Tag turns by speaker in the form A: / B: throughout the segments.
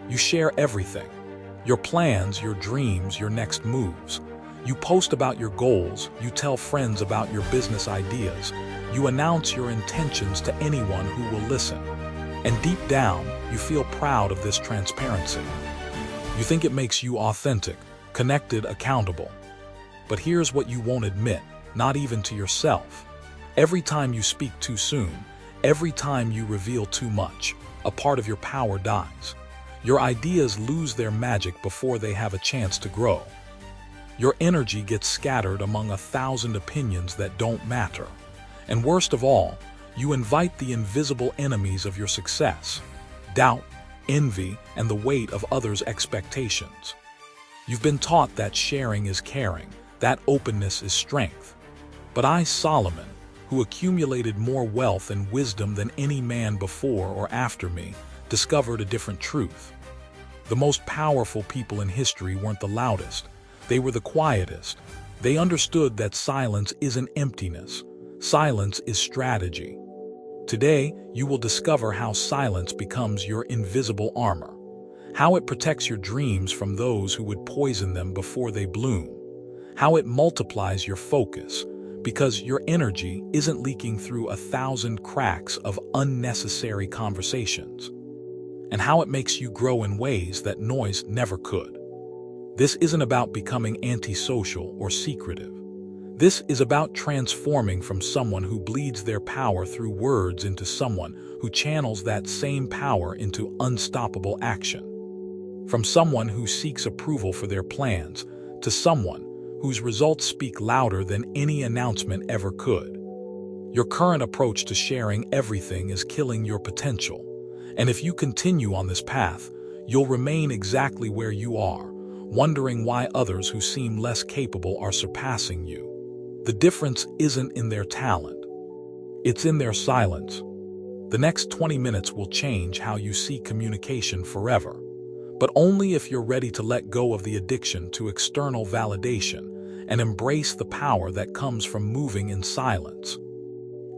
A: You share everything. Your plans, your dreams, your next moves. You post about your goals, you tell friends about your business ideas. You announce your intentions to anyone who will listen. And deep down, you feel proud of this transparency. You think it makes you authentic, connected, accountable. But here's what you won't admit, not even to yourself. Every time you speak too soon, every time you reveal too much, a part of your power dies. Your ideas lose their magic before they have a chance to grow. Your energy gets scattered among 1,000 opinions that don't matter. And worst of all, you invite the invisible enemies of your success: doubt, envy, and the weight of others' expectations. You've been taught that sharing is caring, that openness is strength. But I, Solomon, who accumulated more wealth and wisdom than any man before or after me, discovered a different truth. The most powerful people in history weren't the loudest, they were the quietest. They understood that silence isn't emptiness. Silence is strategy. Today, you will discover how silence becomes your invisible armor, how it protects your dreams from those who would poison them before they bloom, how it multiplies your focus, because your energy isn't leaking through 1,000 cracks of unnecessary conversations, and how it makes you grow in ways that noise never could. This isn't about becoming antisocial or secretive. This is about transforming from someone who bleeds their power through words into someone who channels that same power into unstoppable action. From someone who seeks approval for their plans to someone whose results speak louder than any announcement ever could. Your current approach to sharing everything is killing your potential. And if you continue on this path, you'll remain exactly where you are, wondering why others who seem less capable are surpassing you. The difference isn't in their talent. It's in their silence. The next 20 minutes will change how you see communication forever, but only if you're ready to let go of the addiction to external validation and embrace the power that comes from moving in silence.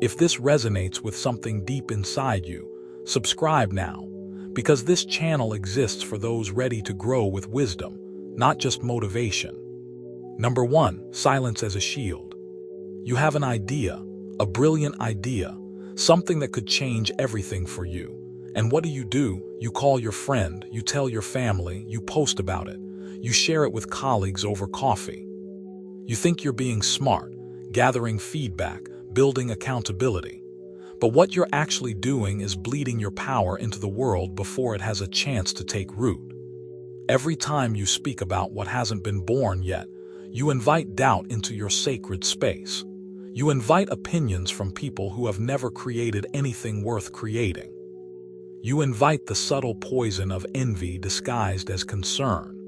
A: If this resonates with something deep inside you, subscribe now, because this channel exists for those ready to grow with wisdom, not just motivation. Number 1, silence as a shield. You have an idea, a brilliant idea, something that could change everything for you. And what do? You call your friend, you tell your family, you post about it, you share it with colleagues over coffee. You think you're being smart, gathering feedback, building accountability. But what you're actually doing is bleeding your power into the world before it has a chance to take root. Every time you speak about what hasn't been born yet, you invite doubt into your sacred space. You invite opinions from people who have never created anything worth creating. You invite the subtle poison of envy disguised as concern.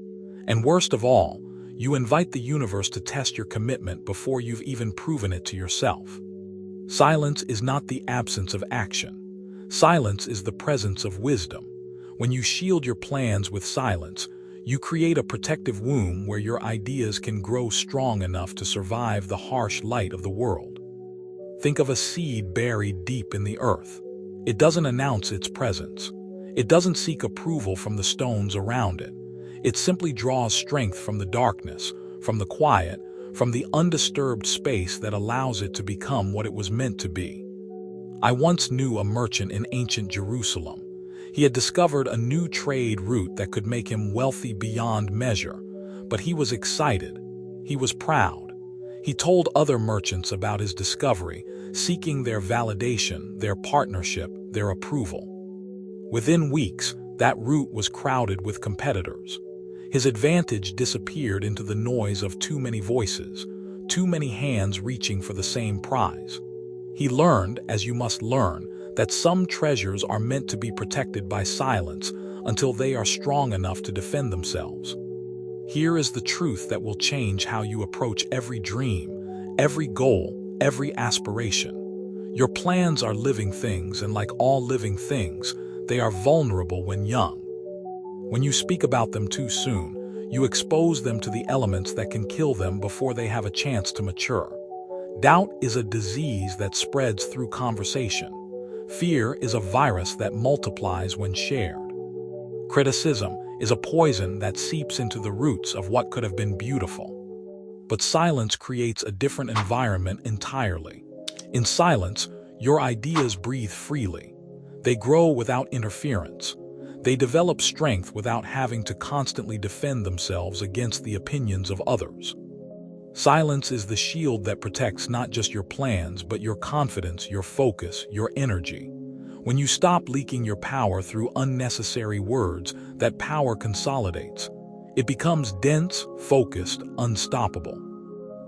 A: And worst of all, you invite the universe to test your commitment before you've even proven it to yourself. Silence is not the absence of action. Silence is the presence of wisdom. When you shield your plans with silence, you create a protective womb where your ideas can grow strong enough to survive the harsh light of the world. Think of a seed buried deep in the earth. It doesn't announce its presence. It doesn't seek approval from the stones around it. It simply draws strength from the darkness, from the quiet, from the undisturbed space that allows it to become what it was meant to be. I once knew a merchant in ancient Jerusalem. He had discovered a new trade route that could make him wealthy beyond measure, but he was excited. He was proud. He told other merchants about his discovery, seeking their validation, their partnership, their approval. Within weeks, that route was crowded with competitors. His advantage disappeared into the noise of too many voices, too many hands reaching for the same prize. He learned, as you must learn, that some treasures are meant to be protected by silence until they are strong enough to defend themselves. Here is the truth that will change how you approach every dream, every goal, every aspiration. Your plans are living things, and like all living things, they are vulnerable when young. When you speak about them too soon, you expose them to the elements that can kill them before they have a chance to mature. Doubt is a disease that spreads through conversation. Fear is a virus that multiplies when shared. Criticism is a poison that seeps into the roots of what could have been beautiful. But silence creates a different environment entirely. In silence, your ideas breathe freely. They grow without interference. They develop strength without having to constantly defend themselves against the opinions of others. Silence is the shield that protects not just your plans, but your confidence, your focus, your energy. When you stop leaking your power through unnecessary words, that power consolidates. It becomes dense, focused, unstoppable.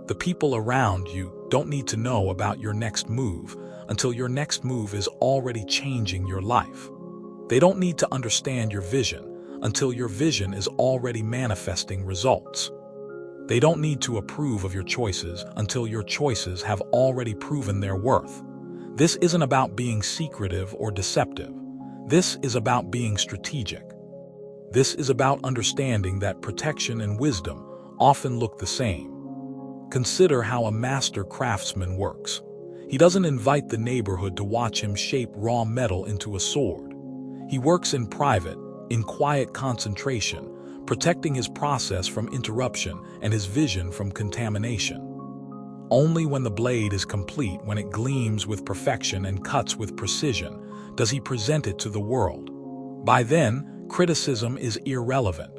A: The people around you don't need to know about your next move until your next move is already changing your life. They don't need to understand your vision until your vision is already manifesting results. They don't need to approve of your choices until your choices have already proven their worth. This isn't about being secretive or deceptive. This is about being strategic. This is about understanding that protection and wisdom often look the same. Consider how a master craftsman works. He doesn't invite the neighborhood to watch him shape raw metal into a sword. He works in private, in quiet concentration, protecting his process from interruption and his vision from contamination. Only when the blade is complete, when it gleams with perfection and cuts with precision, does he present it to the world. By then, criticism is irrelevant.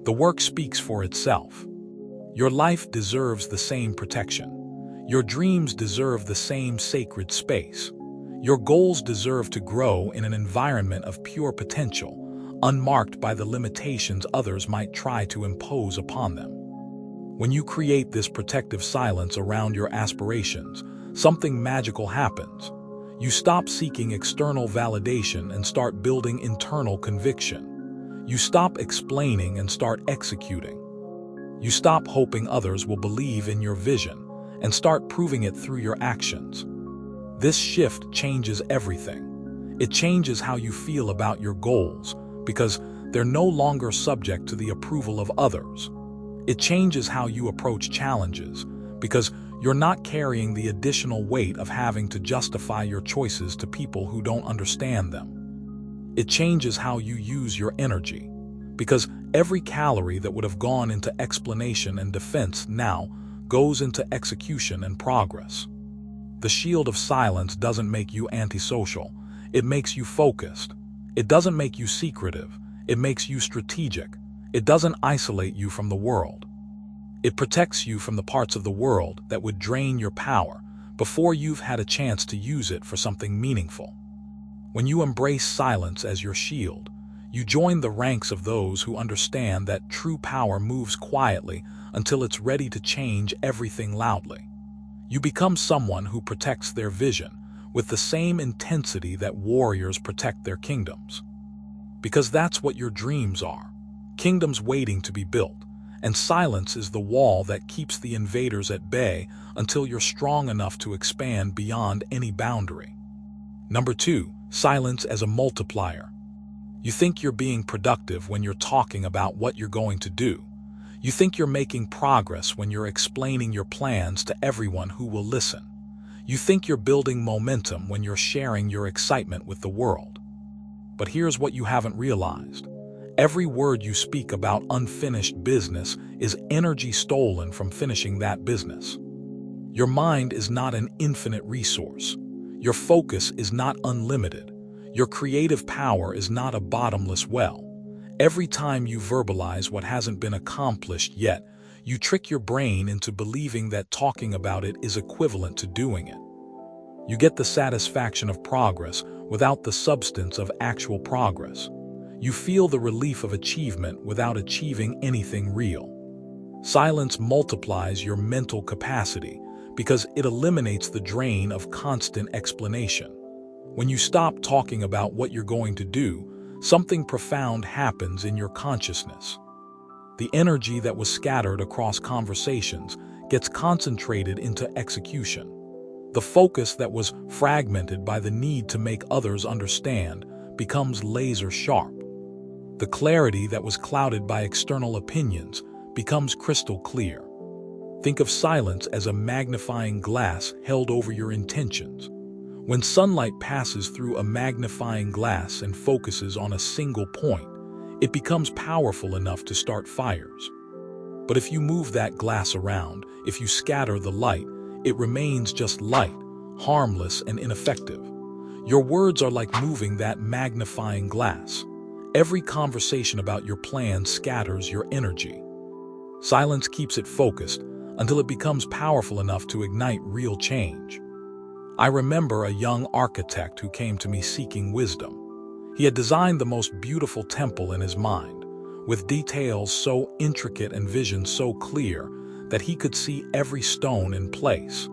A: The work speaks for itself. Your life deserves the same protection. Your dreams deserve the same sacred space. Your goals deserve to grow in an environment of pure potential, unmarked by the limitations others might try to impose upon them. When you create this protective silence around your aspirations, something magical happens. You stop seeking external validation and start building internal conviction. You stop explaining and start executing. You stop hoping others will believe in your vision and start proving it through your actions. This shift changes everything. It changes how you feel about your goals because they're no longer subject to the approval of others. It changes how you approach challenges because you're not carrying the additional weight of having to justify your choices to people who don't understand them. It changes how you use your energy because every calorie that would have gone into explanation and defense now goes into execution and progress. The shield of silence doesn't make you antisocial. It makes you focused. It doesn't make you secretive. It makes you strategic. It doesn't isolate you from the world. It protects you from the parts of the world that would drain your power before you've had a chance to use it for something meaningful. When you embrace silence as your shield, you join the ranks of those who understand that true power moves quietly until it's ready to change everything loudly. You become someone who protects their vision with the same intensity that warriors protect their kingdoms. Because that's what your dreams are. Kingdoms waiting to be built, and silence is the wall that keeps the invaders at bay until you're strong enough to expand beyond any boundary. Number 2, silence as a multiplier. You think you're being productive when you're talking about what you're going to do. You think you're making progress when you're explaining your plans to everyone who will listen. You think you're building momentum when you're sharing your excitement with the world. But here's what you haven't realized. Every word you speak about unfinished business is energy stolen from finishing that business. Your mind is not an infinite resource. Your focus is not unlimited. Your creative power is not a bottomless well. Every time you verbalize what hasn't been accomplished yet, you trick your brain into believing that talking about it is equivalent to doing it. You get the satisfaction of progress without the substance of actual progress. You feel the relief of achievement without achieving anything real. Silence multiplies your mental capacity because it eliminates the drain of constant explanation. When you stop talking about what you're going to do, something profound happens in your consciousness. The energy that was scattered across conversations gets concentrated into execution. The focus that was fragmented by the need to make others understand becomes laser sharp. The clarity that was clouded by external opinions becomes crystal clear. Think of silence as a magnifying glass held over your intentions. When sunlight passes through a magnifying glass and focuses on a single point, it becomes powerful enough to start fires. But if you move that glass around, if you scatter the light, it remains just light, harmless and ineffective. Your words are like moving that magnifying glass. Every conversation about your plan scatters your energy. Silence keeps it focused until it becomes powerful enough to ignite real change. I remember a young architect who came to me seeking wisdom. He had designed the most beautiful temple in his mind, with details so intricate and vision so clear that he could see every stone in place.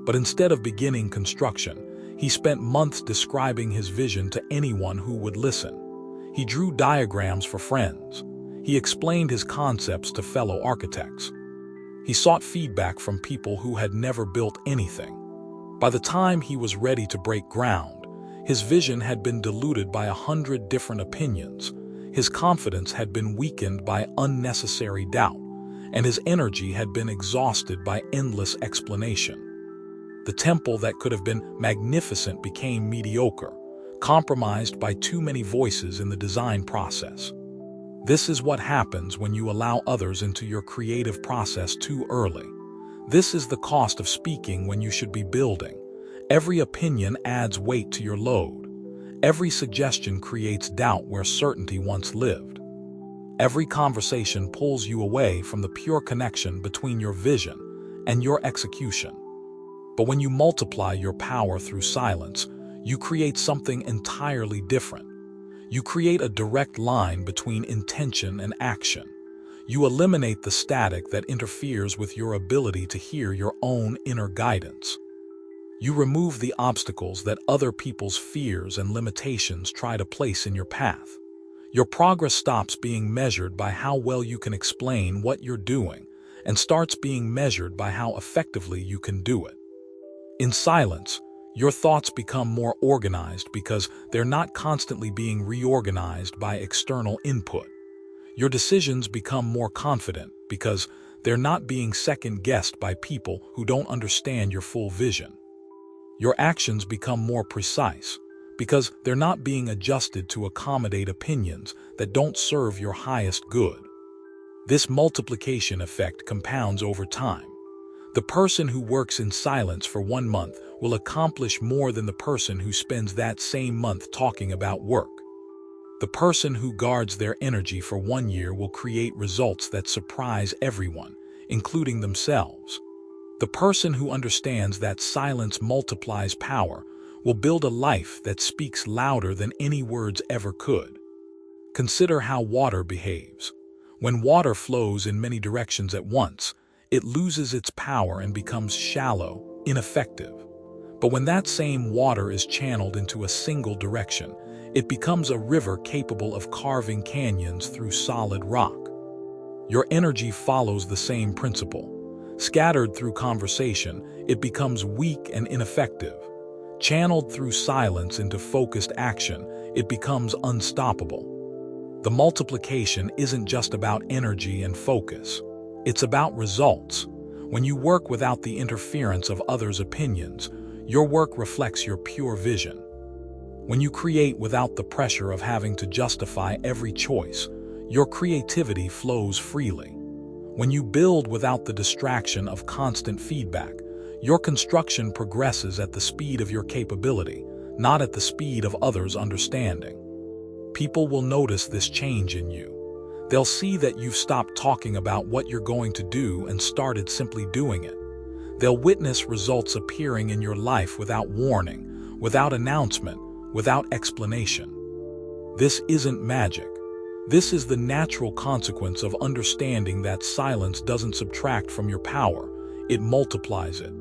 A: But instead of beginning construction, he spent months describing his vision to anyone who would listen. He drew diagrams for friends. He explained his concepts to fellow architects. He sought feedback from people who had never built anything. By the time he was ready to break ground, his vision had been diluted by 100 different opinions. His confidence had been weakened by unnecessary doubt, and his energy had been exhausted by endless explanation. The temple that could have been magnificent became mediocre, compromised by too many voices in the design process. This is what happens when you allow others into your creative process too early. This is the cost of speaking when you should be building. Every opinion adds weight to your load. Every suggestion creates doubt where certainty once lived. Every conversation pulls you away from the pure connection between your vision and your execution. But when you multiply your power through silence, you create something entirely different. You create a direct line between intention and action. You eliminate the static that interferes with your ability to hear your own inner guidance. You remove the obstacles that other people's fears and limitations try to place in your path. Your progress stops being measured by how well you can explain what you're doing and starts being measured by how effectively you can do it. In silence, your thoughts become more organized because they're not constantly being reorganized by external input. Your decisions become more confident because they're not being second-guessed by people who don't understand your full vision. Your actions become more precise because they're not being adjusted to accommodate opinions that don't serve your highest good. This multiplication effect compounds over time. The person who works in silence for 1 month will accomplish more than the person who spends that same month talking about work. The person who guards their energy for 1 year will create results that surprise everyone, including themselves. The person who understands that silence multiplies power will build a life that speaks louder than any words ever could. Consider how water behaves. When water flows in many directions at once, it loses its power and becomes shallow, ineffective. But when that same water is channeled into a single direction, it becomes a river capable of carving canyons through solid rock. Your energy follows the same principle. Scattered through conversation, it becomes weak and ineffective. Channeled through silence into focused action, it becomes unstoppable. The multiplication isn't just about energy and focus. It's about results. When you work without the interference of others' opinions, your work reflects your pure vision. When you create without the pressure of having to justify every choice, your creativity flows freely. When you build without the distraction of constant feedback, your construction progresses at the speed of your capability, not at the speed of others' understanding. People will notice this change in you. They'll see that you've stopped talking about what you're going to do and started simply doing it. They'll witness results appearing in your life without warning, without announcement, without explanation. This isn't magic. This is the natural consequence of understanding that silence doesn't subtract from your power, it multiplies it.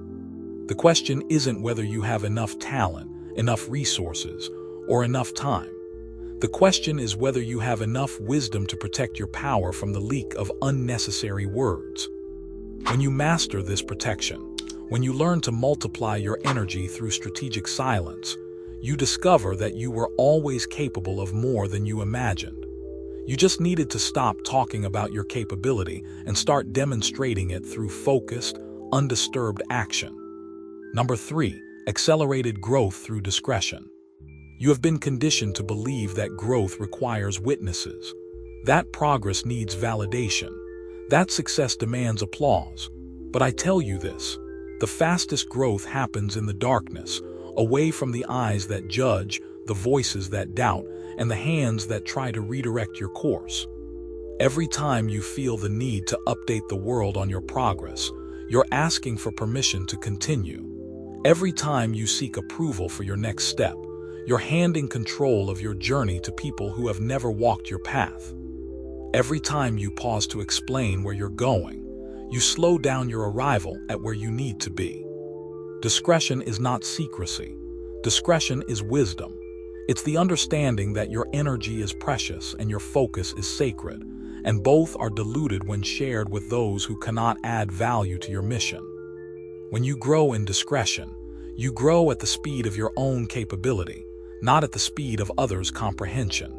A: The question isn't whether you have enough talent, enough resources, or enough time. The question is whether you have enough wisdom to protect your power from the leak of unnecessary words. When you master this protection, when you learn to multiply your energy through strategic silence, you discover that you were always capable of more than you imagined. You just needed to stop talking about your capability and start demonstrating it through focused, undisturbed action. Number 3, accelerated growth through discretion. You have been conditioned to believe that growth requires witnesses, That progress needs validation. That success demands applause. But I tell you this, the fastest growth happens in the darkness, away from the eyes that judge, the voices that doubt, and the hands that try to redirect your course. Every time you feel the need to update the world on your progress, you're asking for permission to continue. Every time you seek approval for your next step, you're handing control of your journey to people who have never walked your path. Every time you pause to explain where you're going, you slow down your arrival at where you need to be. Discretion is not secrecy. Discretion is wisdom. It's the understanding that your energy is precious and your focus is sacred, and both are diluted when shared with those who cannot add value to your mission. When you grow in discretion, you grow at the speed of your own capability, not at the speed of others' comprehension.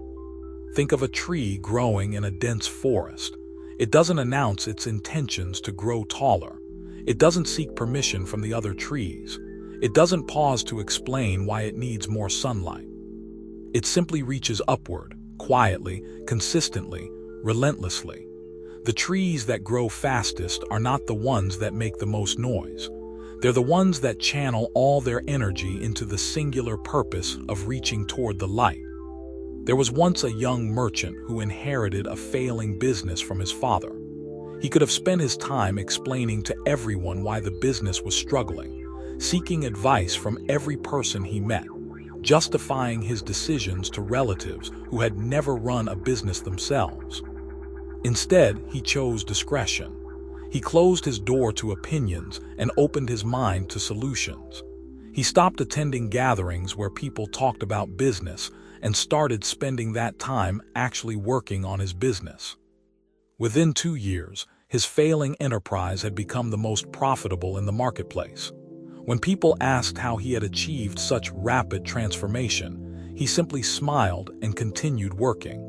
A: Think of a tree growing in a dense forest. It doesn't announce its intentions to grow taller. It doesn't seek permission from the other trees. It doesn't pause to explain why it needs more sunlight. It simply reaches upward, quietly, consistently, relentlessly. The trees that grow fastest are not the ones that make the most noise. They're the ones that channel all their energy into the singular purpose of reaching toward the light. There was once a young merchant who inherited a failing business from his father. He could have spent his time explaining to everyone why the business was struggling, seeking advice from every person he met, justifying his decisions to relatives who had never run a business themselves. Instead, he chose discretion. He closed his door to opinions and opened his mind to solutions. He stopped attending gatherings where people talked about business and started spending that time actually working on his business. Within 2 years, his failing enterprise had become the most profitable in the marketplace. When people asked how he had achieved such rapid transformation, he simply smiled and continued working.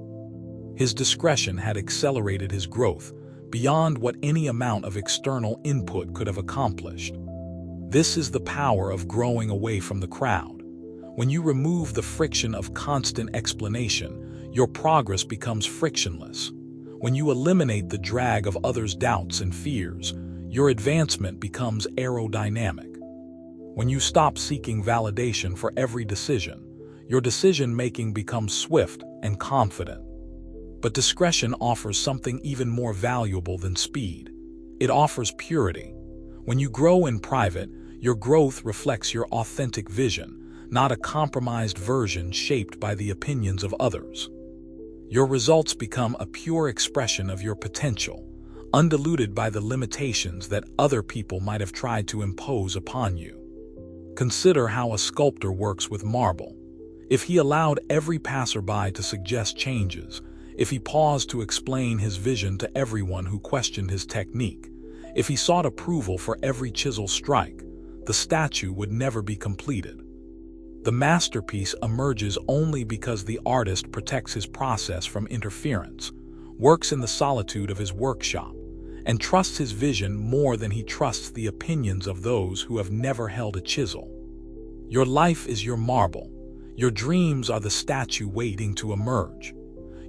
A: His discretion had accelerated his growth beyond what any amount of external input could have accomplished. This is the power of growing away from the crowd. When you remove the friction of constant explanation, your progress becomes frictionless. When you eliminate the drag of others' doubts and fears, your advancement becomes aerodynamic. When you stop seeking validation for every decision, your decision-making becomes swift and confident. But discretion offers something even more valuable than speed. It offers purity. When you grow in private, your growth reflects your authentic vision, not a compromised version shaped by the opinions of others. Your results become a pure expression of your potential, undiluted by the limitations that other people might have tried to impose upon you. Consider how a sculptor works with marble. If he allowed every passerby to suggest changes, if he paused to explain his vision to everyone who questioned his technique, if he sought approval for every chisel strike, the statue would never be completed. The masterpiece emerges only because the artist protects his process from interference, works in the solitude of his workshop, and trusts his vision more than he trusts the opinions of those who have never held a chisel. Your life is your marble. Your dreams are the statue waiting to emerge.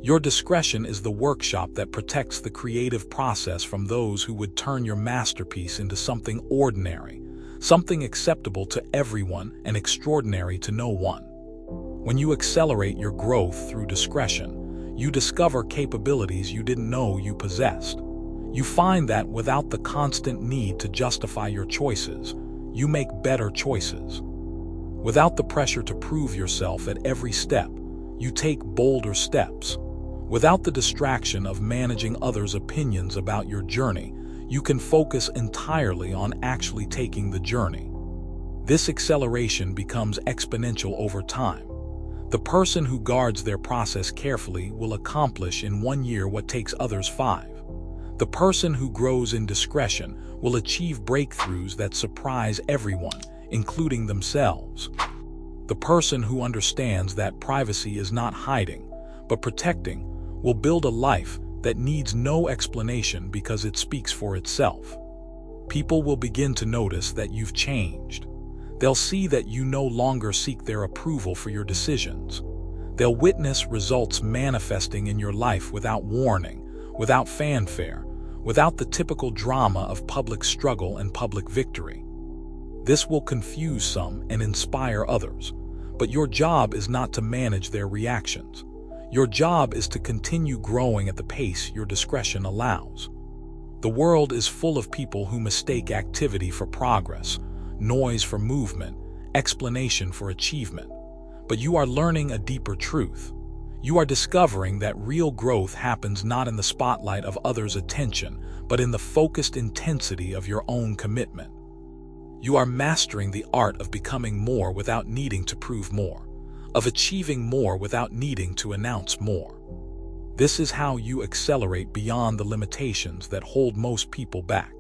A: Your discretion is the workshop that protects the creative process from those who would turn your masterpiece into something ordinary, something acceptable to everyone and extraordinary to no one. When you accelerate your growth through discretion, you discover capabilities you didn't know you possessed. You find that without the constant need to justify your choices, you make better choices. Without the pressure to prove yourself at every step, you take bolder steps. Without the distraction of managing others' opinions about your journey, you can focus entirely on actually taking the journey. This acceleration becomes exponential over time. The person who guards their process carefully will accomplish in 1 year what takes others 5. The person who grows in discretion will achieve breakthroughs that surprise everyone, including themselves. The person who understands that privacy is not hiding, but protecting, will build a life that needs no explanation because it speaks for itself. People will begin to notice that you've changed. They'll see that you no longer seek their approval for your decisions. They'll witness results manifesting in your life without warning, without fanfare, without the typical drama of public struggle and public victory. This will confuse some and inspire others, but your job is not to manage their reactions. Your job is to continue growing at the pace your discretion allows. The world is full of people who mistake activity for progress, noise for movement, explanation for achievement. But you are learning a deeper truth. You are discovering that real growth happens not in the spotlight of others' attention, but in the focused intensity of your own commitment. You are mastering the art of becoming more without needing to prove more, of achieving more without needing to announce more. This is how you accelerate beyond the limitations that hold most people back.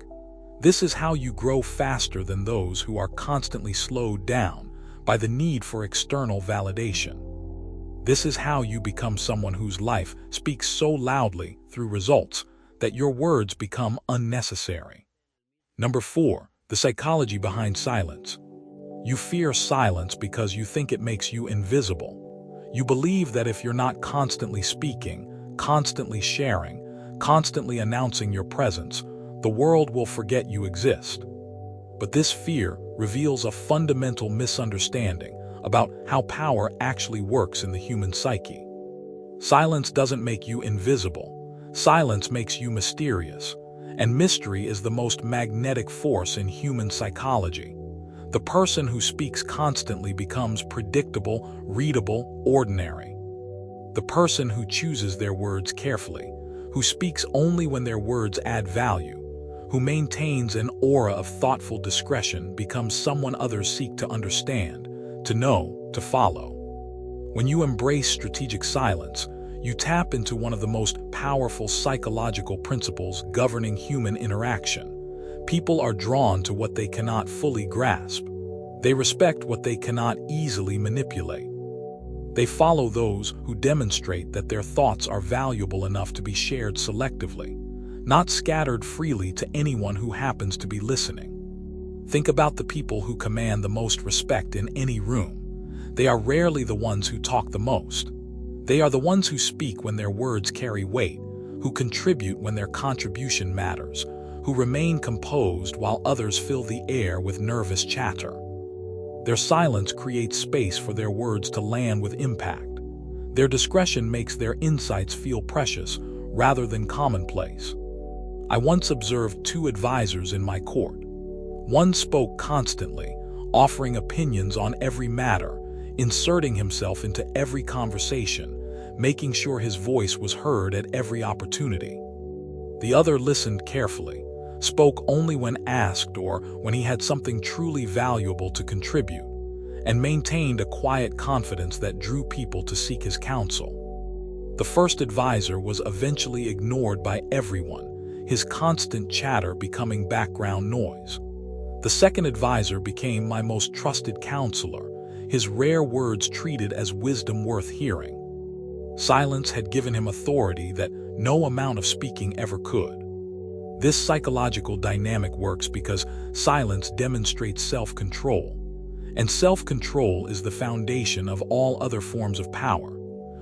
A: This is how you grow faster than those who are constantly slowed down by the need for external validation. This is how you become someone whose life speaks so loudly through results that your words become unnecessary. Number 4, the psychology behind silence. You fear silence because you think it makes you invisible. You believe that if you're not constantly speaking, constantly sharing, constantly announcing your presence, the world will forget you exist. But this fear reveals a fundamental misunderstanding about how power actually works in the human psyche. Silence doesn't make you invisible. Silence makes you mysterious, and mystery is the most magnetic force in human psychology. The person who speaks constantly becomes predictable, readable, ordinary. The person who chooses their words carefully, who speaks only when their words add value, who maintains an aura of thoughtful discretion becomes someone others seek to understand, to know, to follow. When you embrace strategic silence, you tap into one of the most powerful psychological principles governing human interaction. People are drawn to what they cannot fully grasp. They respect what they cannot easily manipulate. They follow those who demonstrate that their thoughts are valuable enough to be shared selectively, not scattered freely to anyone who happens to be listening. Think about the people who command the most respect in any room. They are rarely the ones who talk the most. They are the ones who speak when their words carry weight, who contribute when their contribution matters, who remain composed while others fill the air with nervous chatter. Their silence creates space for their words to land with impact. Their discretion makes their insights feel precious rather than commonplace. I once observed 2 advisors in my court. One spoke constantly, offering opinions on every matter, inserting himself into every conversation, making sure his voice was heard at every opportunity. The other listened carefully, spoke only when asked or when he had something truly valuable to contribute, and maintained a quiet confidence that drew people to seek his counsel. The first advisor was eventually ignored by everyone, his constant chatter becoming background noise. The second advisor became my most trusted counselor, his rare words treated as wisdom worth hearing. Silence had given him authority that no amount of speaking ever could. This psychological dynamic works because silence demonstrates self-control, and self-control is the foundation of all other forms of power.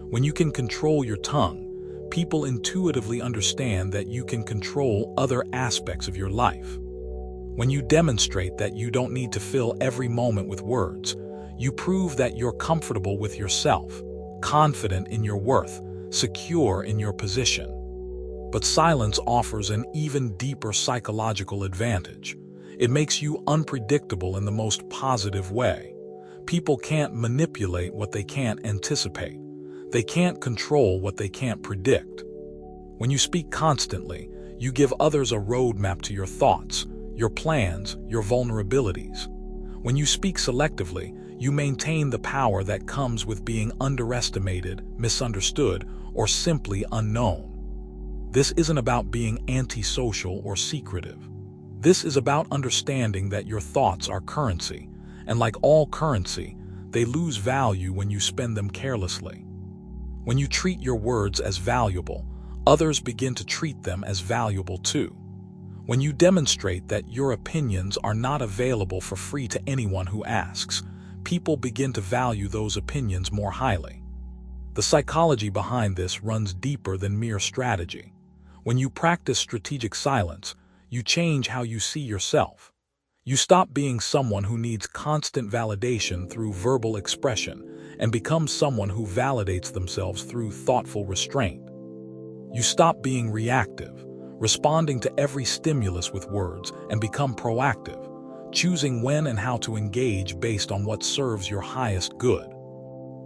A: When you can control your tongue, people intuitively understand that you can control other aspects of your life. When you demonstrate that you don't need to fill every moment with words, you prove that you're comfortable with yourself, confident in your worth, secure in your position. But silence offers an even deeper psychological advantage. It makes you unpredictable in the most positive way. People can't manipulate what they can't anticipate. They can't control what they can't predict. When you speak constantly, you give others a roadmap to your thoughts, your plans, your vulnerabilities. When you speak selectively, you maintain the power that comes with being underestimated, misunderstood, or simply unknown. This isn't about being antisocial or secretive. This is about understanding that your thoughts are currency, and like all currency, they lose value when you spend them carelessly. When you treat your words as valuable, others begin to treat them as valuable too. When you demonstrate that your opinions are not available for free to anyone who asks, people begin to value those opinions more highly. The psychology behind this runs deeper than mere strategy. When you practice strategic silence, you change how you see yourself. You stop being someone who needs constant validation through verbal expression and become someone who validates themselves through thoughtful restraint. You stop being reactive, responding to every stimulus with words, and become proactive, choosing when and how to engage based on what serves your highest good.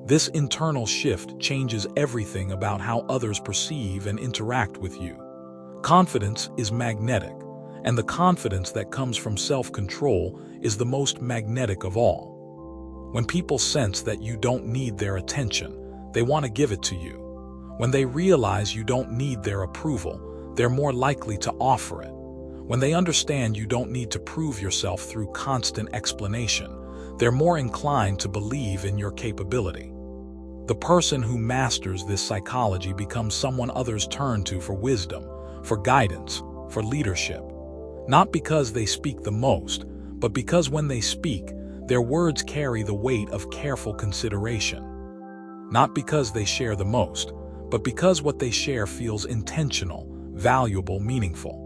A: This internal shift changes everything about how others perceive and interact with you. Confidence is magnetic, and the confidence that comes from self-control is the most magnetic of all. When people sense that you don't need their attention, they want to give it to you. When they realize you don't need their approval, they're more likely to offer it. When they understand you don't need to prove yourself through constant explanation, they're more inclined to believe in your capability. The person who masters this psychology becomes someone others turn to for wisdom, for guidance, for leadership. Not because they speak the most, but because when they speak, their words carry the weight of careful consideration. Not because they share the most, but because what they share feels intentional, valuable, meaningful.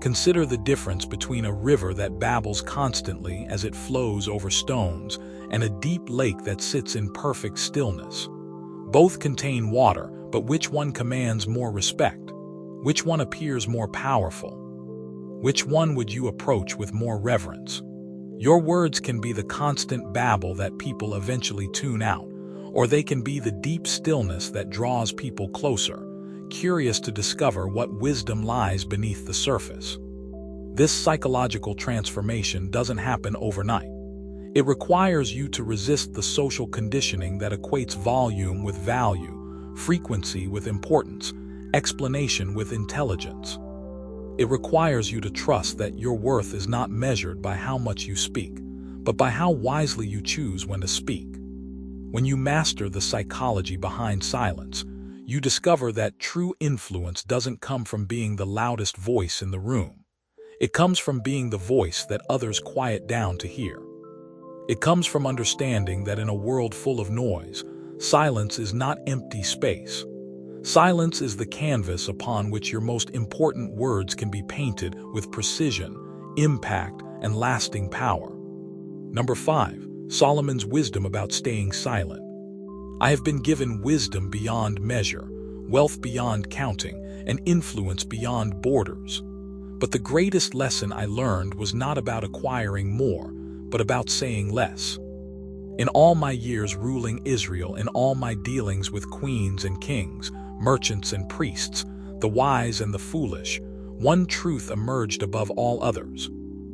A: Consider the difference between a river that babbles constantly as it flows over stones and a deep lake that sits in perfect stillness. Both contain water, but which one commands more respect? Which one appears more powerful? Which one would you approach with more reverence? Your words can be the constant babble that people eventually tune out, or they can be the deep stillness that draws people closer, curious to discover what wisdom lies beneath the surface. This psychological transformation doesn't happen overnight. It requires you to resist the social conditioning that equates volume with value, frequency with importance, explanation with intelligence. It requires you to trust that your worth is not measured by how much you speak, but by how wisely you choose when to speak. When you master the psychology behind silence, you discover that true influence doesn't come from being the loudest voice in the room. It comes from being the voice that others quiet down to hear. It comes from understanding that in a world full of noise, silence is not empty space. Silence is the canvas upon which your most important words can be painted with precision, impact, and lasting power. Number 5. Solomon's wisdom about staying silent. I have been given wisdom beyond measure, wealth beyond counting, and influence beyond borders. But the greatest lesson I learned was not about acquiring more, but about saying less. In all my years ruling Israel, in all my dealings with queens and kings, merchants and priests, the wise and the foolish, one truth emerged above all others.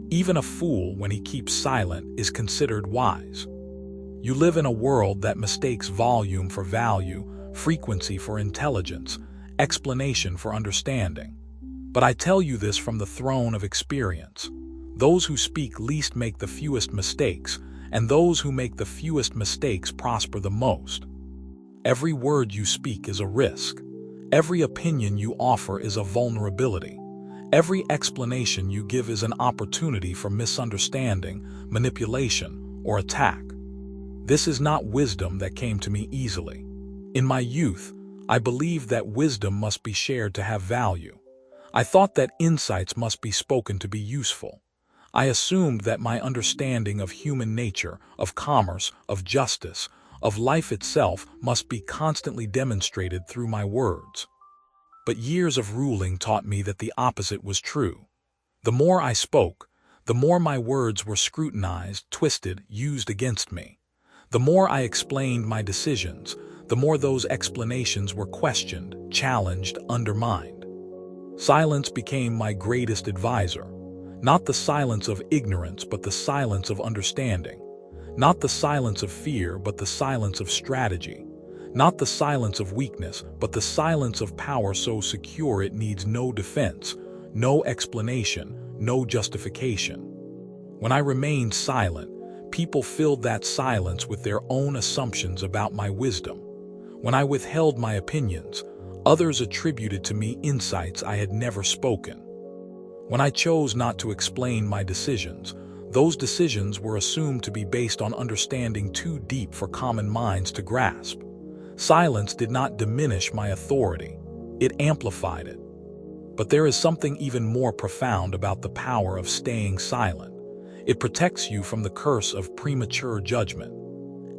A: Even a fool, when he keeps silent, is considered wise. You live in a world that mistakes volume for value, frequency for intelligence, explanation for understanding. But I tell you this from the throne of experience. Those who speak least make the fewest mistakes, and those who make the fewest mistakes prosper the most. Every word you speak is a risk. Every opinion you offer is a vulnerability. Every explanation you give is an opportunity for misunderstanding, manipulation, or attack. This is not wisdom that came to me easily. In my youth, I believed that wisdom must be shared to have value. I thought that insights must be spoken to be useful. I assumed that my understanding of human nature, of commerce, of justice, of life itself must be constantly demonstrated through my words. But years of ruling taught me that the opposite was true. The more I spoke, the more my words were scrutinized, twisted, used against me. The more I explained my decisions, the more those explanations were questioned, challenged, undermined. Silence became my greatest advisor. Not the silence of ignorance, but the silence of understanding. Not the silence of fear, but the silence of strategy. Not the silence of weakness, but the silence of power so secure it needs no defense, no explanation, no justification. When I remained silent, people filled that silence with their own assumptions about my wisdom. When I withheld my opinions, others attributed to me insights I had never spoken. When I chose not to explain my decisions, those decisions were assumed to be based on understanding too deep for common minds to grasp. Silence did not diminish my authority, it amplified it. But there is something even more profound about the power of staying silent. It protects you from the curse of premature judgment.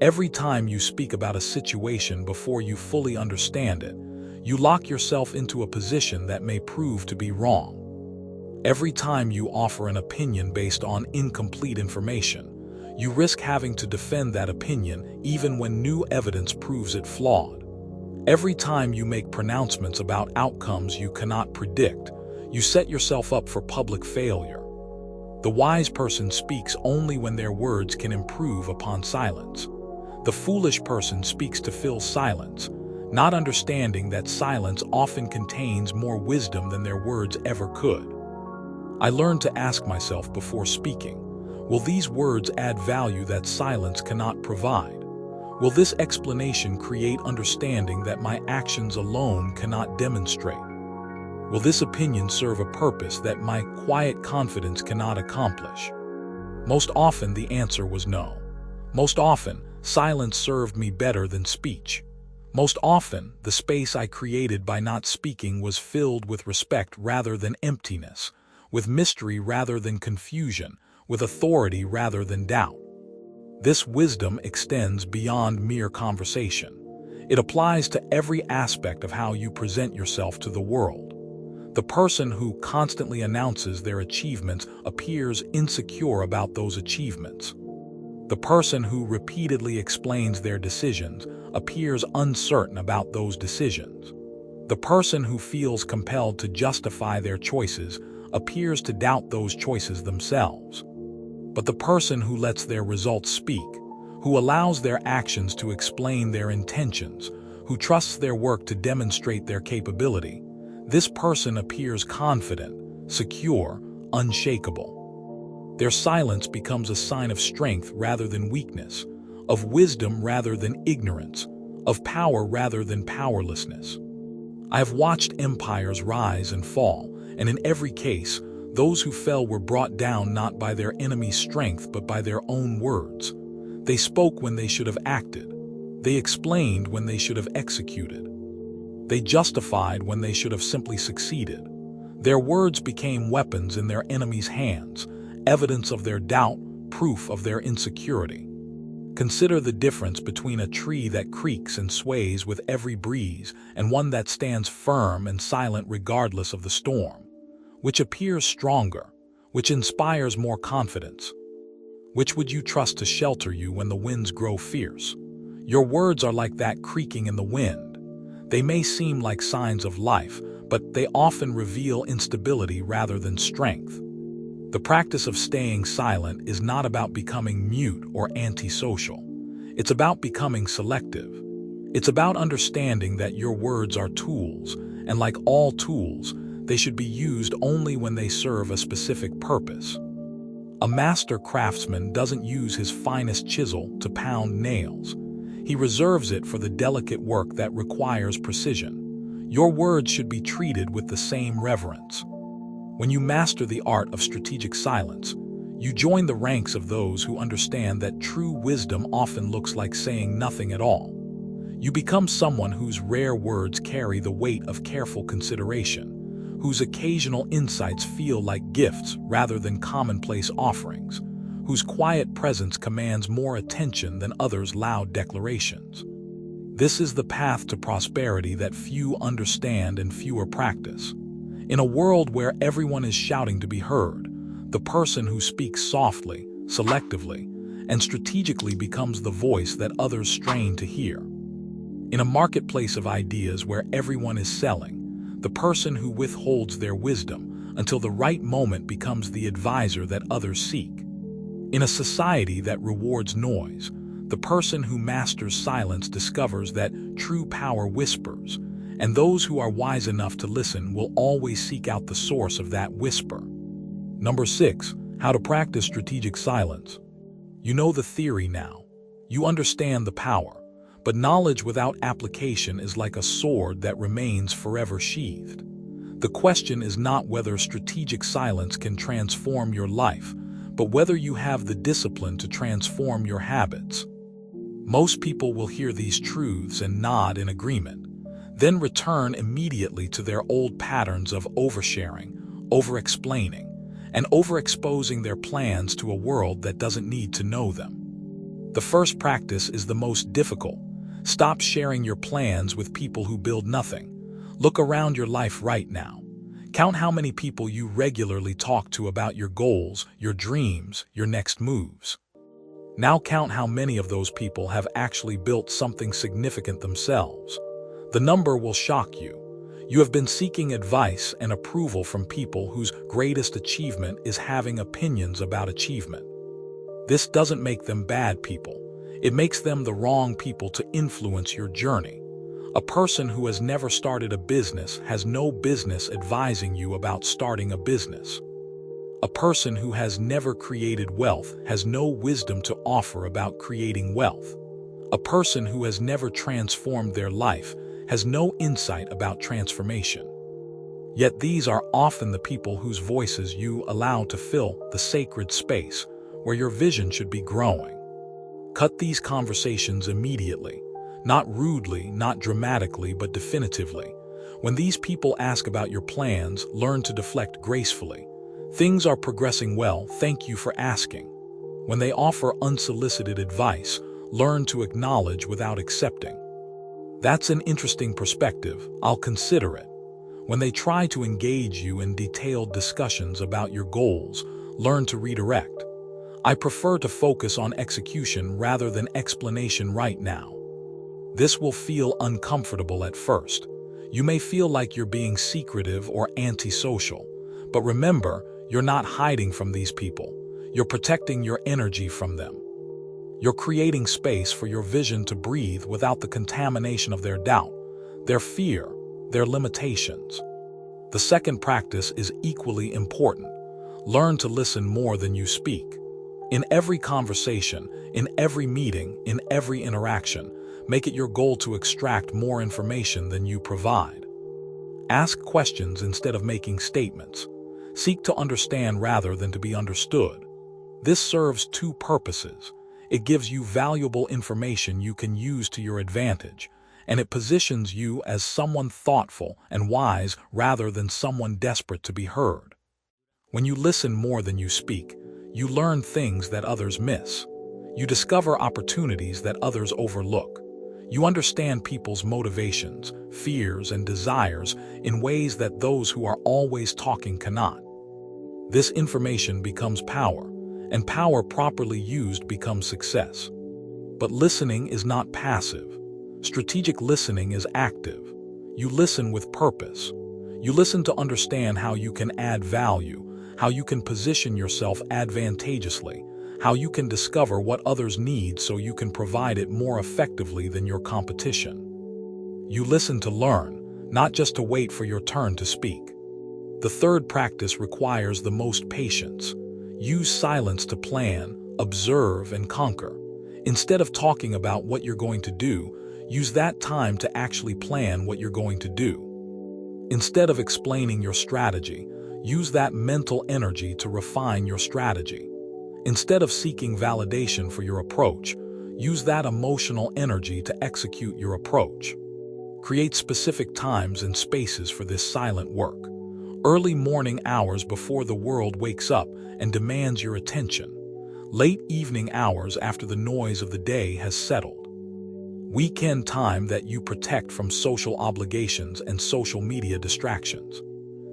A: Every time you speak about a situation before you fully understand it, you lock yourself into a position that may prove to be wrong. Every time you offer an opinion based on incomplete information, you risk having to defend that opinion even when new evidence proves it flawed. Every time you make pronouncements about outcomes you cannot predict, you set yourself up for public failure. The wise person speaks only when their words can improve upon silence. The foolish person speaks to fill silence, not understanding that silence often contains more wisdom than their words ever could. I learned to ask myself before speaking, will these words add value that silence cannot provide? Will this explanation create understanding that my actions alone cannot demonstrate? Will this opinion serve a purpose that my quiet confidence cannot accomplish? Most often the answer was no. Most often, silence served me better than speech. Most often, the space I created by not speaking was filled with respect rather than emptiness, with mystery rather than confusion, with authority rather than doubt. This wisdom extends beyond mere conversation. It applies to every aspect of how you present yourself to the world. The person who constantly announces their achievements appears insecure about those achievements. The person who repeatedly explains their decisions appears uncertain about those decisions. The person who feels compelled to justify their choices appears to doubt those choices themselves. But the person who lets their results speak, who allows their actions to explain their intentions, who trusts their work to demonstrate their capability, this person appears confident, secure, unshakable. Their silence becomes a sign of strength rather than weakness, of wisdom rather than ignorance, of power rather than powerlessness. I have watched empires rise and fall, and in every case, those who fell were brought down not by their enemy's strength but by their own words. They spoke when they should have acted. They explained when they should have executed. They justified when they should have simply succeeded. Their words became weapons in their enemy's hands, evidence of their doubt, proof of their insecurity. Consider the difference between a tree that creaks and sways with every breeze and one that stands firm and silent regardless of the storm. Which appears stronger? Which inspires more confidence? Which would you trust to shelter you when the winds grow fierce? Your words are like that creaking in the wind. They may seem like signs of life, but they often reveal instability rather than strength. The practice of staying silent is not about becoming mute or antisocial. It's about becoming selective. It's about understanding that your words are tools, and like all tools, they should be used only when they serve a specific purpose. A master craftsman doesn't use his finest chisel to pound nails. He reserves it for the delicate work that requires precision. Your words should be treated with the same reverence. When you master the art of strategic silence, you join the ranks of those who understand that true wisdom often looks like saying nothing at all. You become someone whose rare words carry the weight of careful consideration, whose occasional insights feel like gifts rather than commonplace offerings, whose quiet presence commands more attention than others' loud declarations. This is the path to prosperity that few understand and fewer practice. In a world where everyone is shouting to be heard, the person who speaks softly, selectively, and strategically becomes the voice that others strain to hear. In a marketplace of ideas where everyone is selling, the person who withholds their wisdom until the right moment becomes the advisor that others seek. In a society that rewards noise, the person who masters silence discovers that true power whispers, and those who are wise enough to listen will always seek out the source of that whisper. Number 6, how to practice strategic silence. You know the theory now. You understand the power, but knowledge without application is like a sword that remains forever sheathed. The question is not whether strategic silence can transform your life, but whether you have the discipline to transform your habits. Most people will hear these truths and nod in agreement, then return immediately to their old patterns of oversharing, over-explaining, and overexposing their plans to a world that doesn't need to know them. The first practice is the most difficult. Stop sharing your plans with people who build nothing. Look around your life right now. Count how many people you regularly talk to about your goals, your dreams, your next moves. Now count how many of those people have actually built something significant themselves. The number will shock you. You have been seeking advice and approval from people whose greatest achievement is having opinions about achievement. This doesn't make them bad people. It makes them the wrong people to influence your journey. A person who has never started a business has no business advising you about starting a business. A person who has never created wealth has no wisdom to offer about creating wealth. A person who has never transformed their life has no insight about transformation. Yet these are often the people whose voices you allow to fill the sacred space where your vision should be growing. Cut these conversations immediately, not rudely, not dramatically, but definitively. When these people ask about your plans, learn to deflect gracefully. Things are progressing well, thank you for asking. When they offer unsolicited advice, learn to acknowledge without accepting. That's an interesting perspective, I'll consider it. When they try to engage you in detailed discussions about your goals, learn to redirect. I prefer to focus on execution rather than explanation right now. This will feel uncomfortable at first. You may feel like you're being secretive or antisocial, but remember, you're not hiding from these people. You're protecting your energy from them. You're creating space for your vision to breathe without the contamination of their doubt, their fear, their limitations. The second practice is equally important. Learn to listen more than you speak. In every conversation, in every meeting, in every interaction, make it your goal to extract more information than you provide. Ask questions instead of making statements. Seek to understand rather than to be understood. This serves two purposes. It gives you valuable information you can use to your advantage, and it positions you as someone thoughtful and wise rather than someone desperate to be heard. When you listen more than you speak, you learn things that others miss. You discover opportunities that others overlook. You understand people's motivations, fears, and desires in ways that those who are always talking cannot. This information becomes power, and power properly used becomes success. But listening is not passive. Strategic listening is active. You listen with purpose. You listen to understand how you can add value, how you can position yourself advantageously, how you can discover what others need so you can provide it more effectively than your competition. You listen to learn, not just to wait for your turn to speak. The third practice requires the most patience. Use silence to plan, observe, and conquer. Instead of talking about what you're going to do, use that time to actually plan what you're going to do. Instead of explaining your strategy, use that mental energy to refine your strategy. Instead of seeking validation for your approach, use that emotional energy to execute your approach. Create specific times and spaces for this silent work. Early morning hours before the world wakes up and demands your attention. Late evening hours after the noise of the day has settled. Weekend time that you protect from social obligations and social media distractions.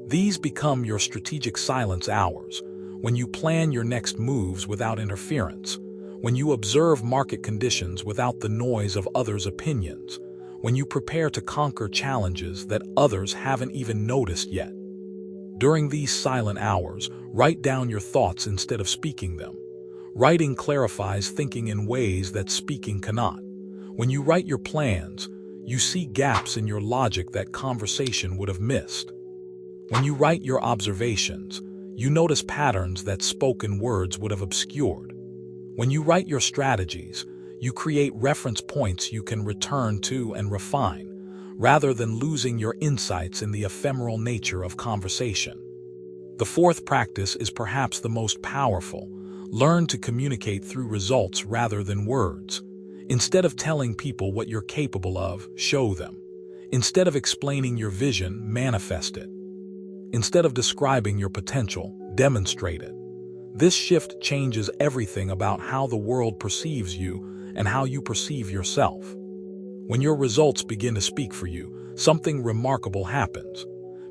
A: These become your strategic silence hours, when you plan your next moves without interference, when you observe market conditions without the noise of others' opinions, when you prepare to conquer challenges that others haven't even noticed yet. During these silent hours, write down your thoughts instead of speaking them. Writing clarifies thinking in ways that speaking cannot. When you write your plans, you see gaps in your logic that conversation would have missed. When you write your observations, you notice patterns that spoken words would have obscured. When you write your strategies, you create reference points you can return to and refine, rather than losing your insights in the ephemeral nature of conversation. The fourth practice is perhaps the most powerful. Learn to communicate through results rather than words. Instead of telling people what you're capable of, show them. Instead of explaining your vision, manifest it. Instead of describing your potential, demonstrate it. This shift changes everything about how the world perceives you and how you perceive yourself. When your results begin to speak for you, something remarkable happens.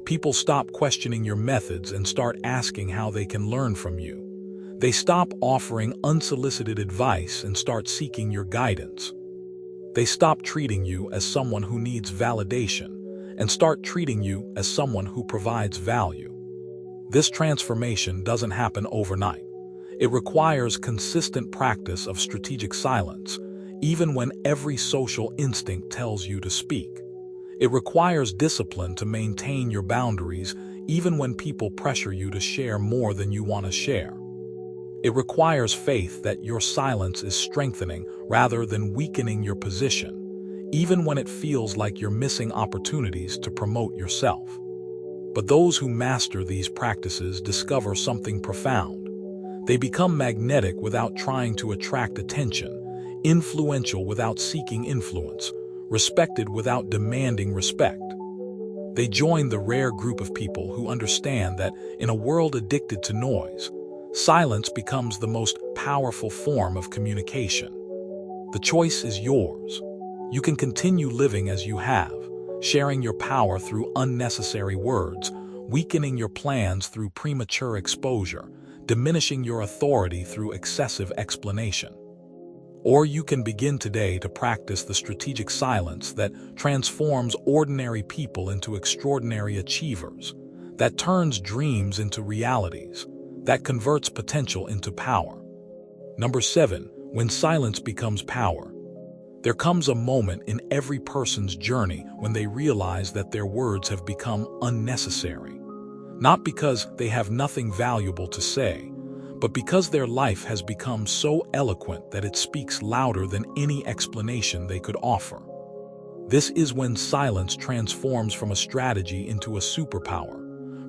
A: People stop questioning your methods and start asking how they can learn from you. They stop offering unsolicited advice and start seeking your guidance. They stop treating you as someone who needs validation and start treating you as someone who provides value. This transformation doesn't happen overnight. It requires consistent practice of strategic silence, even when every social instinct tells you to speak. It requires discipline to maintain your boundaries, even when people pressure you to share more than you want to share. It requires faith that your silence is strengthening rather than weakening your position, even when it feels like you're missing opportunities to promote yourself. But those who master these practices discover something profound. They become magnetic without trying to attract attention, influential without seeking influence, respected without demanding respect. They join the rare group of people who understand that in a world addicted to noise, silence becomes the most powerful form of communication. The choice is yours. You can continue living as you have, sharing your power through unnecessary words, weakening your plans through premature exposure, diminishing your authority through excessive explanation. Or you can begin today to practice the strategic silence that transforms ordinary people into extraordinary achievers, that turns dreams into realities, that converts potential into power. Number 7, when silence becomes power. There comes a moment in every person's journey when they realize that their words have become unnecessary. Not because they have nothing valuable to say, but because their life has become so eloquent that it speaks louder than any explanation they could offer. This is when silence transforms from a strategy into a superpower,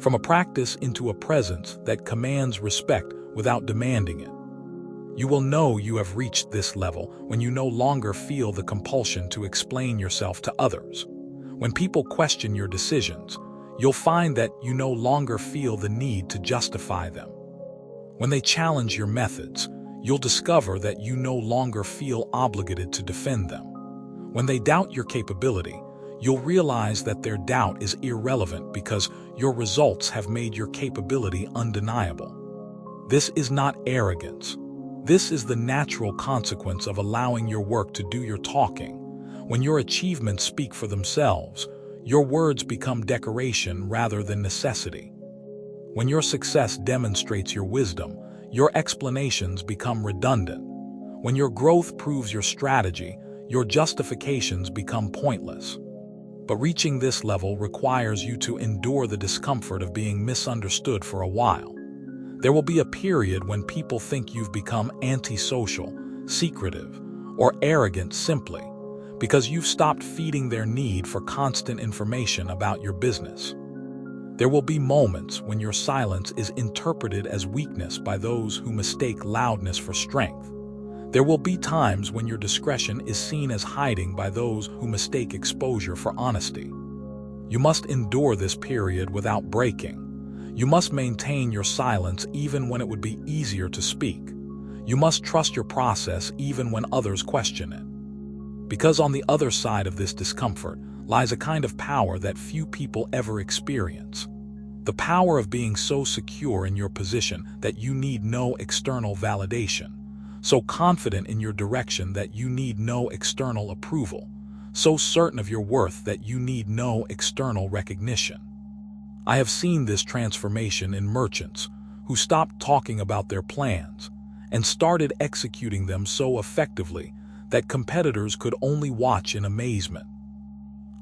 A: from a practice into a presence that commands respect without demanding it. You will know you have reached this level when you no longer feel the compulsion to explain yourself to others. When people question your decisions, you'll find that you no longer feel the need to justify them. When they challenge your methods, you'll discover that you no longer feel obligated to defend them. When they doubt your capability, you'll realize that their doubt is irrelevant because your results have made your capability undeniable. This is not arrogance. This is the natural consequence of allowing your work to do your talking. When your achievements speak for themselves, your words become decoration rather than necessity. When your success demonstrates your wisdom, your explanations become redundant. When your growth proves your strategy, your justifications become pointless. But reaching this level requires you to endure the discomfort of being misunderstood for a while. There will be a period when people think you've become antisocial, secretive, or arrogant simply because you've stopped feeding their need for constant information about your business. There will be moments when your silence is interpreted as weakness by those who mistake loudness for strength. There will be times when your discretion is seen as hiding by those who mistake exposure for honesty. You must endure this period without breaking. You must maintain your silence even when it would be easier to speak. You must trust your process even when others question it. Because on the other side of this discomfort lies a kind of power that few people ever experience. The power of being so secure in your position that you need no external validation, so confident in your direction that you need no external approval, so certain of your worth that you need no external recognition. I have seen this transformation in merchants who stopped talking about their plans and started executing them so effectively that competitors could only watch in amazement.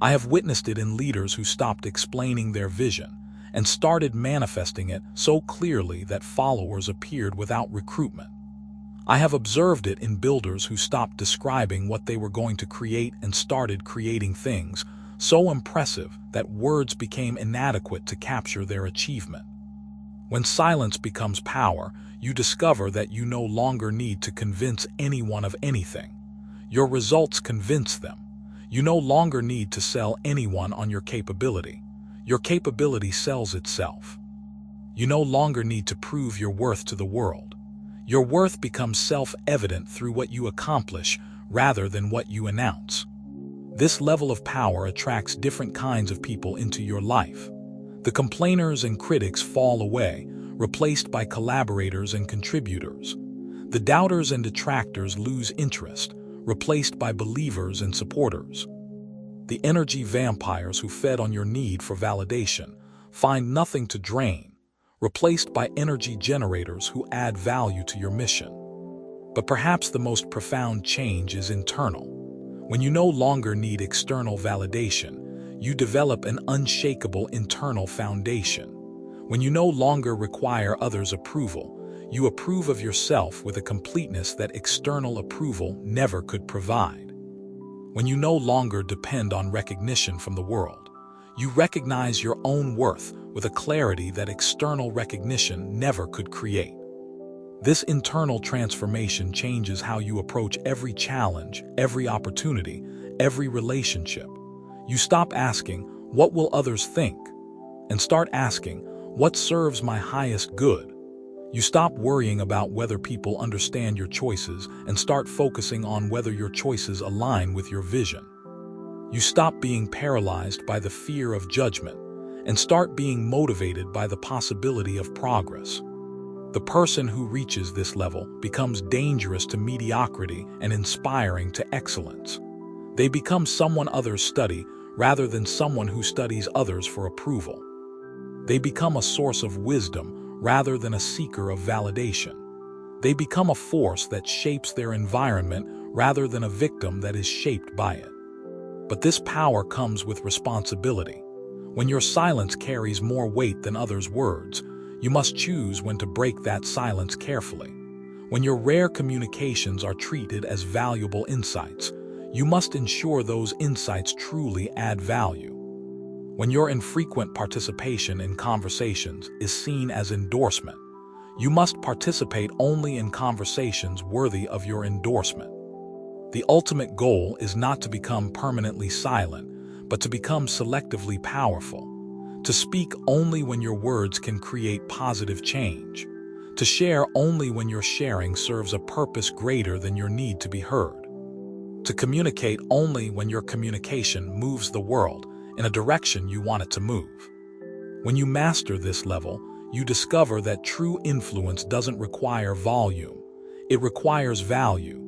A: I have witnessed it in leaders who stopped explaining their vision and started manifesting it so clearly that followers appeared without recruitment. I have observed it in builders who stopped describing what they were going to create and started creating things so impressive that words became inadequate to capture their achievement. When silence becomes power, you discover that you no longer need to convince anyone of anything. Your results convince them. You no longer need to sell anyone on your capability. Your capability sells itself. You no longer need to prove your worth to the world. Your worth becomes self-evident through what you accomplish rather than what you announce. This level of power attracts different kinds of people into your life. The complainers and critics fall away, replaced by collaborators and contributors. The doubters and detractors lose interest, replaced by believers and supporters. The energy vampires who fed on your need for validation find nothing to drain, replaced by energy generators who add value to your mission. But perhaps the most profound change is internal. When you no longer need external validation, you develop an unshakable internal foundation. When you no longer require others' approval, you approve of yourself with a completeness that external approval never could provide. When you no longer depend on recognition from the world, you recognize your own worth with a clarity that external recognition never could create. This internal transformation changes how you approach every challenge, every opportunity, every relationship. You stop asking, "What will others think?" and start asking, "What serves my highest good?" You stop worrying about whether people understand your choices and start focusing on whether your choices align with your vision. You stop being paralyzed by the fear of judgment and start being motivated by the possibility of progress. The person who reaches this level becomes dangerous to mediocrity and inspiring to excellence. They become someone others study rather than someone who studies others for approval. They become a source of wisdom rather than a seeker of validation. They become a force that shapes their environment rather than a victim that is shaped by it. But this power comes with responsibility. When your silence carries more weight than others' words, you must choose when to break that silence carefully. When your rare communications are treated as valuable insights, you must ensure those insights truly add value. When your infrequent participation in conversations is seen as endorsement, you must participate only in conversations worthy of your endorsement. The ultimate goal is not to become permanently silent, but to become selectively powerful. To speak only when your words can create positive change. To share only when your sharing serves a purpose greater than your need to be heard. To communicate only when your communication moves the world in a direction you want it to move. When you master this level, you discover that true influence doesn't require volume. It requires value.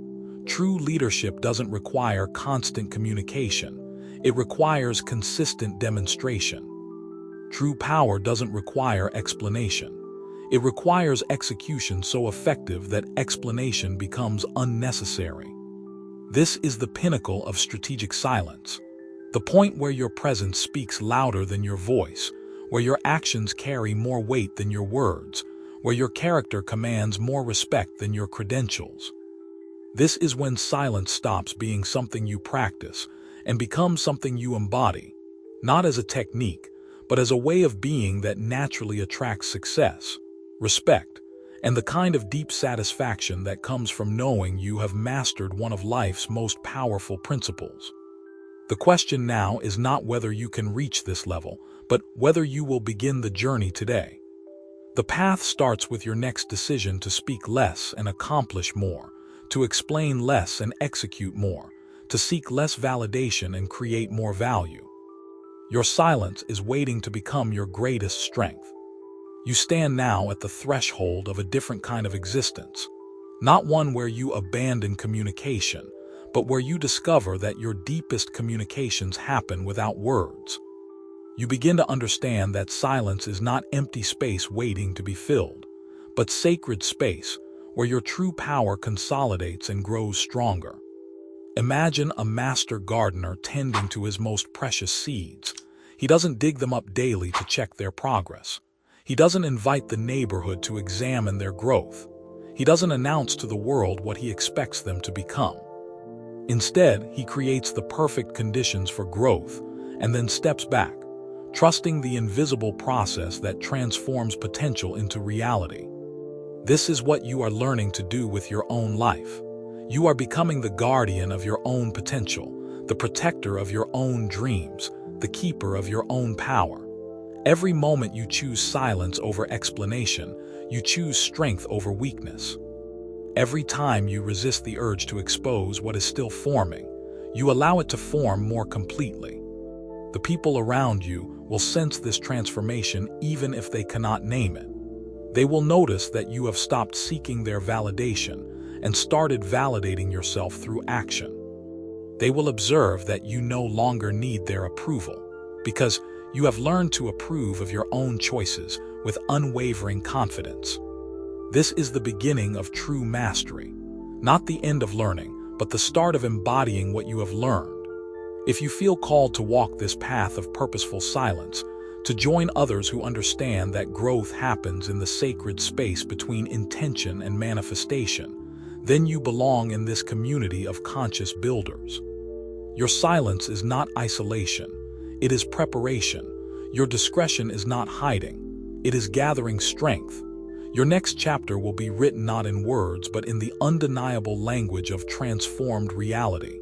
A: True leadership doesn't require constant communication. It requires consistent demonstration. True power doesn't require explanation. It requires execution so effective that explanation becomes unnecessary. This is the pinnacle of strategic silence. The point where your presence speaks louder than your voice, where your actions carry more weight than your words, where your character commands more respect than your credentials. This is when silence stops being something you practice and becomes something you embody, not as a technique, but as a way of being that naturally attracts success, respect, and the kind of deep satisfaction that comes from knowing you have mastered one of life's most powerful principles. The question now is not whether you can reach this level, but whether you will begin the journey today. The path starts with your next decision to speak less and accomplish more, to explain less and execute more, to seek less validation and create more value. Your silence is waiting to become your greatest strength. You stand now at the threshold of a different kind of existence, not one where you abandon communication, but where you discover that your deepest communications happen without words. You begin to understand that silence is not empty space waiting to be filled, but sacred space where your true power consolidates and grows stronger. Imagine a master gardener tending to his most precious seeds. He doesn't dig them up daily to check their progress. He doesn't invite the neighborhood to examine their growth. He doesn't announce to the world what he expects them to become. Instead, he creates the perfect conditions for growth and then steps back, trusting the invisible process that transforms potential into reality. This is what you are learning to do with your own life. You are becoming the guardian of your own potential, the protector of your own dreams, the keeper of your own power. Every moment you choose silence over explanation, you choose strength over weakness. Every time you resist the urge to expose what is still forming, you allow it to form more completely. The people around you will sense this transformation even if they cannot name it. They will notice that you have stopped seeking their validation and started validating yourself through action. They will observe that you no longer need their approval, because you have learned to approve of your own choices with unwavering confidence. This is the beginning of true mastery, not the end of learning, but the start of embodying what you have learned. If you feel called to walk this path of purposeful silence, to join others who understand that growth happens in the sacred space between intention and manifestation, then you belong in this community of conscious builders. Your silence is not isolation, it is preparation. Your discretion is not hiding, it is gathering strength. Your next chapter will be written not in words but in the undeniable language of transformed reality.